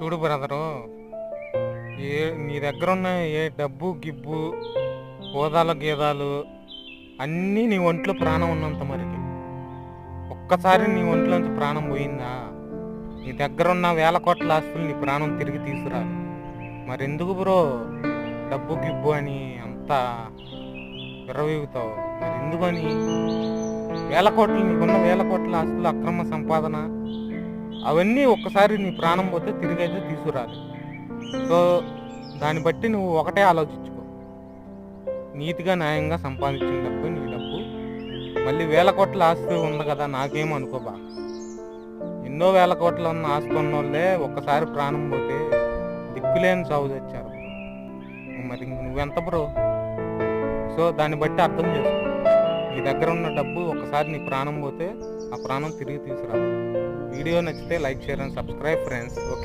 చూడు బ్రదరు, నీ దగ్గర ఉన్న ఏ డబ్బు గిబ్బు హోదాల గీదాలు అన్నీ నీ ఒంట్లో ప్రాణం ఉన్నంత మరికి ఒక్కసారి నీ ఒంట్లోంచి ప్రాణం పోయిందా, నీ దగ్గర ఉన్న వేల కోట్ల ఆస్తులు నీ ప్రాణం తిరిగి తీసుకురాలి. మరెందుకు బ్రో డబ్బు గిబ్బు అని అంత విర్రవీగుతావు? మరి ఎందుకని? వేల కోట్లు, నీకున్న వేల కోట్ల ఆస్తులు, అక్రమ సంపాదన అవన్నీ ఒక్కసారి నీ ప్రాణం పోతే తిరిగి అయితే తీసుకురాలి. సో దాన్ని బట్టి నువ్వు ఒకటే ఆలోచించుకో, నీతిగా న్యాయంగా సంపాదించిన డబ్బు నీ డబ్బు. మళ్ళీ వేల కోట్ల ఆస్తి ఉంది కదా నాకేం అనుకోబా. ఎన్నో వేల కోట్ల ఉన్న ఆస్తి ఉన్న వాళ్ళే ఒక్కసారి ప్రాణం పోతే దిక్కులేని సాగు తెచ్చారు. మరి నువ్వెంత బ్రో? సో దాన్ని బట్టి అర్థం చేసుకో, నీ దగ్గర ఉన్న డబ్బు ఒకసారి నీ ప్రాణం పోతే ఆ ప్రాణం తిరిగి తీసుకురాదు. వీడియో నచ్చితే like, share and subscribe friends. Okay.